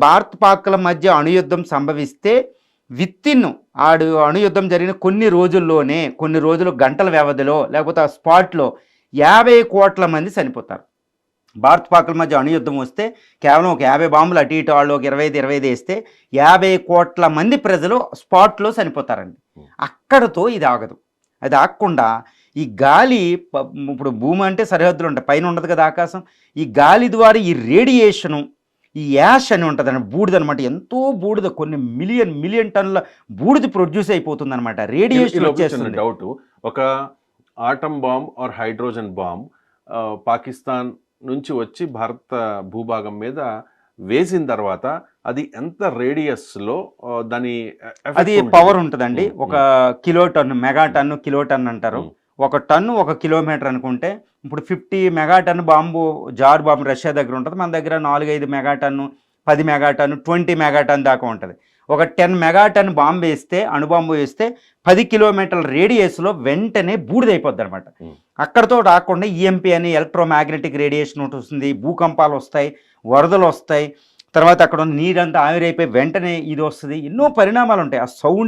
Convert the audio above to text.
భారత్ పాక్ల మధ్య అణుయుద్ధం సంభవిస్తే విత్తిన్ అణుయుద్ధం జరిగిన కొన్ని రోజులు గంటల వ్యవధిలో లేకపోతే ఆ స్పాట్లో 50 కోట్ల మంది చనిపోతారు. భారత్ పాక్ల మధ్య అణుయుద్ధం వస్తే కేవలం ఒక 50 బాంబులు అటు ఇటు వాళ్ళు ఒక 25 వేస్తే 50 కోట్ల మంది ప్రజలు స్పాట్లో చనిపోతారండి. అక్కడతో ఇది ఆగదు. అది ఆగకుండా ఈ గాలి ఇప్పుడు భూమి అంటే సరిహద్దులు ఉంటాయి, పైన ఉండదు కదా ఆకాశం. ఈ గాలి ద్వారా ఈ రేడియేషను, ఈ యాష్ అని ఉంటుంది అన్నమాట, బూడిద అనమాట. ఎంతో బూడిద, కొన్ని మిలియన్ టన్నుల బూడిద ప్రొడ్యూస్ అయిపోతుంది అనమాట. రేడియేషన్ వచ్చేస్తుంది. డౌట్, ఒక atom bomb or hydrogen bomb Pakistan నుంచి వచ్చి భారత భూభాగం మీద వేసిన తర్వాత అది ఎంత రేడియస్ లో దాని అది పవర్ ఉంటుందండి. ఒక కిలోటన్, మెగాటన్, కిలోటన్ అంటారు. ఒక టన్ను 1 కిలోమీటర్ అనుకుంటే ఇప్పుడు 50 megaton bomb, Tsar bomb Russia దగ్గర ఉంటుంది. మన దగ్గర 4-5 మెగాటన్ను, 10 మెగాటన్, 20 మెగాటన్ దాకా ఉంటుంది. ఒక 10 మెగాటన్ బాంబు వేస్తే, అణుబాంబు వేస్తే 10 కిలోమీటర్ల రేడియస్లో వెంటనే బూడిదైపోద్ది అనమాట. అక్కడతో రాకుండా ఈఎంపీ అని ఎలక్ట్రోమాగ్నెటిక్ రేడియేషన్ ఒకటి వస్తుంది, భూకంపాలు వస్తాయి, వరదలు వస్తాయి, తర్వాత అక్కడ ఉన్న నీరంతా ఆవిరైపోయి వెంటనే ఇది వస్తుంది. ఎన్నో పరిణామాలు ఉంటాయి. ఆ సౌండ్